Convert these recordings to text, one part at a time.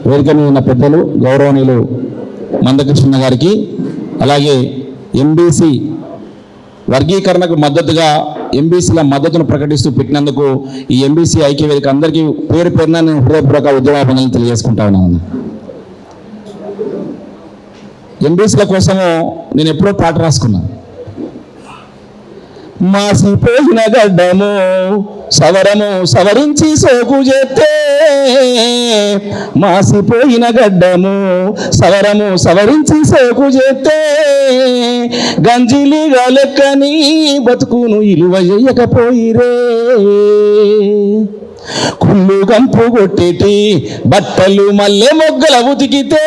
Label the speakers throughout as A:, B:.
A: వేదిక మీద ఉన్న పెద్దలు గౌరవనీయులు మందకృష్ణ గారికి, అలాగే ఎంబీసీ వర్గీకరణకు మద్దతుగా ఎంబీసీల మద్దతును ప్రకటిస్తూ పెట్టినందుకు ఈ ఎంబీసీ ఐక్య వేదిక అందరికీ పేరు పేరున నేను హృదయపూర్వక ఉద్యమాభినందనలు తెలియజేసుకుంటా ఉన్నాను. ఎంబీసీల కోసము నేను ఎప్పుడో పాట రాసుకున్నాను. మాసిపోయిన గడ్డము సవరము సవరించి సోకు చేస్తే, మాసిపోయిన గడ్డము సవరము సవరించి సోకు చేస్తే, గంజిలిగా లెక్కని బతుకును ఇలువ చేయకపోయిరే, కుళ్ళు గంపు కొట్టేటి బట్టలు మల్లె మొగ్గల ఉతికితే,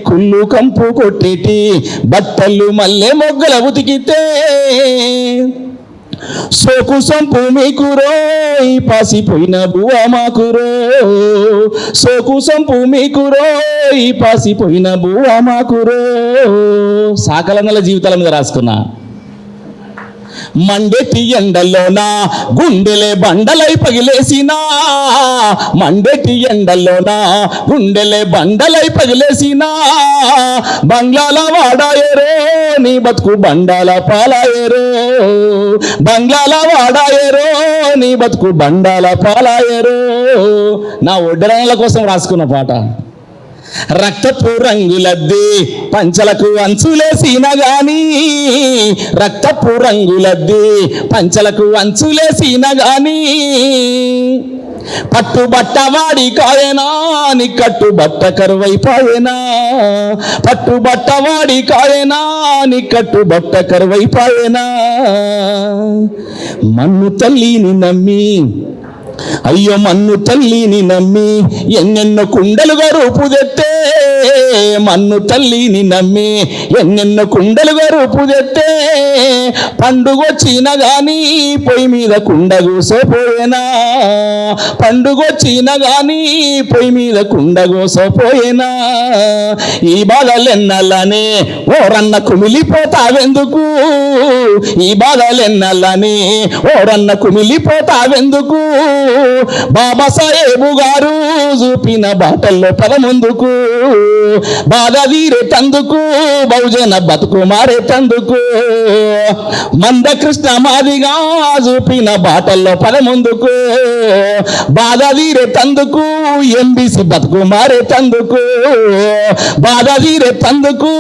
A: కుళ్ళు కంపు కొట్టేటి బట్టలు మల్లె మొగ్గల ఉతికితే, సోకు సంపు మీకురో పాసిపోయిన బువ్వ మాకురో, సోకు సంపు మీకురో పాసిపోయిన బువ్వ మాకురో. సాకలనల జీవితాల మీద రాసుకున్నా. మండెటి ఎండల్లోనా గుండెలే బండలై పగిలేసినా, మండెటి ఎండల్లోనా గుండెలే బండలై పగిలేసినా, బంగ్లాల వాడాయరో నీ బతుకు బండాల పాలాయరో, బంగ్లాల వాడాయరో నీ బతుకు బండాల పాలాయరో. నా ఒడ్డరాల కోసం రాసుకున్న పాట. రక్తపు రంగులద్ది పంచలకు అంచులేసిన గాని, రక్తపు రంగులద్ది పంచలకు అంచులేసిన గాని, పట్టుబట్ట వాడి కాయనా నీ కట్టుబట్ట కరువైపాయనా, పట్టుబట్ట వాడి కాయనా నీ కట్టుబట్ట కరువైపాయనా. మన్ను తల్లిని నమ్మి, అయ్యో మన్ను తల్లిని నమ్మి ఎన్నెన్నో కుండలుగా రూపుదెత్తే, మన్ను తల్లిని నమ్మి ఎన్నెన్నో కుండలుగా రూపుదెత్తే, పండుగొచ్చిన గాని పొయ్యి మీద కుండ కూసోపోయేనా, పండుగొచ్చిన గాని పొయ్యి మీద కుండ కూసోపోయేనా. ఈ బాధలెన్నల్లనే ఓరన్న కుమిలిపోతావెందుకు, ఈ బాధలెన్నల్లనే ఓరన్న కుమిలిపోతావెందుకు, బాబాసాహెబు గారు చూపిన బాటల్లో పదముందుకు, బాధ తీరేటందుకు బహుజన బతుకు మారేటందుకు, మందకృష్ణ మాదిగా చూపిన బాటల్లో పదముందుకు, బాధ తీరేటందుకు ఎంబీసీ బతుకు మారేటందుకు, బాధ తీరేటందుకు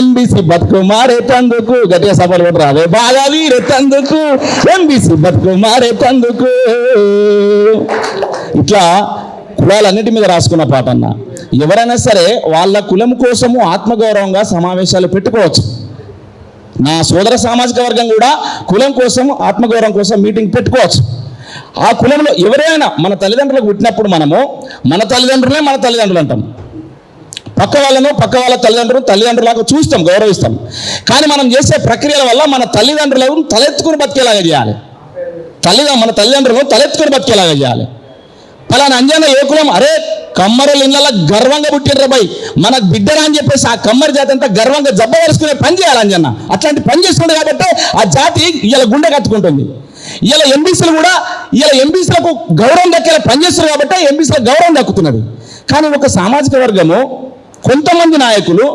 A: ఎంబీసీ బతుకు మారేటందుకు. గట్టిగా సభలు కూడా రాలే. బాధ తీరేటందుకు ఎంబీసీ బతుకు మారేటందుకు. ఇట్లా కులాలన్నిటి మీద రాసుకున్న పాట అన్న. ఎవరైనా సరే వాళ్ళ కులం కోసము ఆత్మగౌరవంగా సమావేశాలు పెట్టుకోవచ్చు. నా సోదర సామాజిక వర్గం కూడా కులం కోసం ఆత్మగౌరవం కోసం మీటింగ్ పెట్టుకోవచ్చు. ఆ కులంలో ఎవరైనా మన తల్లిదండ్రులకు పుట్టినప్పుడు మనము మన తల్లిదండ్రులే మన తల్లిదండ్రులు అంటాం. పక్క వాళ్ళను పక్క వాళ్ళ తల్లిదండ్రులకు చూస్తాం, గౌరవిస్తాం. కానీ మనం చేసే ప్రక్రియల వల్ల మన తల్లిదండ్రులను తలెత్తుకుని బతికేలాగా చేయాలి. మన తల్లిదండ్రులను తలెత్తుకుని బతికేలాగా చేయాలి. పలానా అంజన్న ఏ కులం, అరే కమ్మరుల ఇళ్ళ గర్వంగా పుట్టిర్ర బై మన బిడ్డరా అని చెప్పేసి ఆ కమ్మరి జాతి అంతా గర్వంగా జబ్బ వరుసుకునే పని చేయాలి అంజన్న. అట్లాంటి పని చేస్తుంది కాబట్టి ఆ జాతి ఇలా గుండె కట్టుకుంటుంది. ఇలా ఎంబీసీలు కూడా ఇలా ఎంబీసీలకు గౌరవం దక్కేలా పనిచేస్తారు కాబట్టి ఎంబీసీలకు గౌరవం దక్కుతున్నది. కానీ ఒక సామాజిక వర్గము కొంతమంది నాయకులు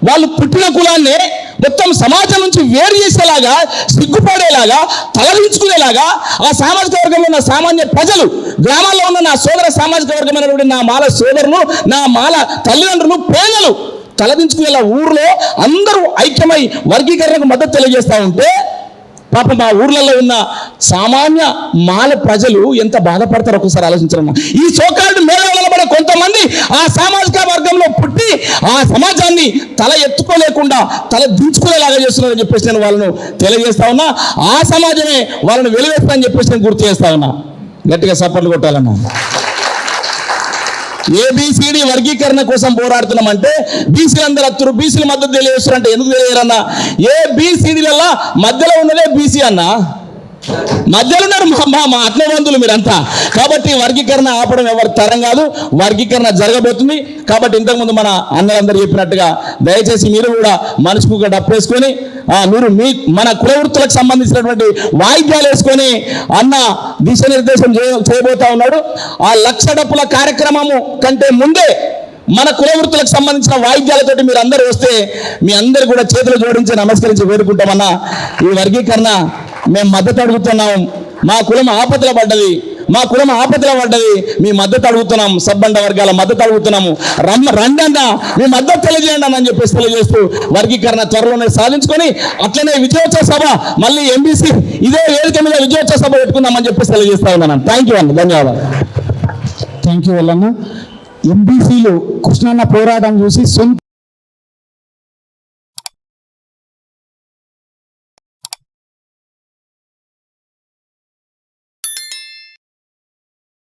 A: వాళ్ళు పుట్టిన కులాన్ని మొత్తం సమాజం నుంచి వేరు చేసేలాగా, సిగ్గుపడేలాగా, తలదించుకునేలాగా ఆ సామాజిక వర్గంలో ఉన్న సామాన్య ప్రజలు, గ్రామాల్లో ఉన్న నా సోదర సామాజిక వర్గమైనటువంటి నా మాల సోదరులు, నా మాల తల్లిదండ్రులు, పేదలు తలదించుకునేలా ఊర్లో అందరూ ఐక్యమై వర్గీకరణకు మద్దతు తెలియజేస్తూ ఉంటే పాపం మా ఊర్లలో ఉన్న సామాన్య మాల ప్రజలు ఎంత బాధపడతారో ఒకసారి ఆలోచించారమ్మా. ఈ సోకాల్డ్ మేధావులలో పడే కొంతమంది ఆ సామాజిక వర్గంలో పుట్టి ఆ సమాజాన్ని తల ఎత్తుకోలేకుండా తల దించుకునేలాగా చేస్తున్నారని చెప్పేసి నేను వాళ్ళను తెలియజేస్తా ఉన్నా. ఆ సమాజమే వాళ్ళని వెలివేస్తానని చెప్పేసి నేను గుర్తు చేస్తా ఉన్నా. గట్టిగా సపోర్ట్లు కొట్టాలన్నా. ఏబిసిడి వర్గీకరణ కోసం పోరాడుతున్నామంటే బీసీలు అందరూ అత్తురు, బీసీలు మద్దతు తెలియజేస్తారంటే ఎందుకు తెలియరన్నా? ఏబిసిడిల మధ్యలో ఉన్నదే బీసీ అన్న. మధ్యలో ఉన్నారు మా ఆత్మబంధువులు మీరంతా. కాబట్టి వర్గీకరణ ఆపడం ఎవరి తరం కాదు, వర్గీకరణ జరగబోతుంది. కాబట్టి ఇంతకుముందు మన అన్నలందరూ చెప్పినట్టుగా దయచేసి మీరు కూడా మనసుకు ఒక డప్పు వేసుకొని మీరు మన కుల వృత్తులకు సంబంధించినటువంటి వాయిద్యాలు వేసుకొని అన్న దిశానిర్దేశం చేయబోతా ఉన్నాడు. ఆ 1,00,000 డప్పుల కార్యక్రమము కంటే ముందే మన కుల వృత్తులకు సంబంధించిన వాయిద్యాలతోటి మీరు అందరూ వస్తే మీ అందరు కూడా చేతులు జోడించి నమస్కరించి వేడుకుంటామన్నా. ఈ వర్గీకరణ మేము మద్దతు అడుగుతున్నాం. మా కులం ఆపదలో పడ్డది, మీ మద్దతు అడుగుతున్నాం. సబ్బండ వర్గాల మద్దతు అడుగుతున్నాము. రండి అన్న, మీ మద్దతు తెలియజేయండి అని చెప్పేసి తెలియజేస్తూ వర్గీకరణ త్వరలోనే సాధించుకొని అట్లనే విజయోత్సవ సభ మళ్ళీ ఎంబీసీ ఇదే వేదిక మీద విజయోత్సవ సభ పెట్టుకుందామని చెప్పేసి తెలియజేస్తా ఉన్నాను. థ్యాంక్ యూ అన్న, ధన్యవాదాలు.
B: Thank you వల్లన్న. ఎంబీసీలు కృష్ణన్న పోరాటం చూసి సొంత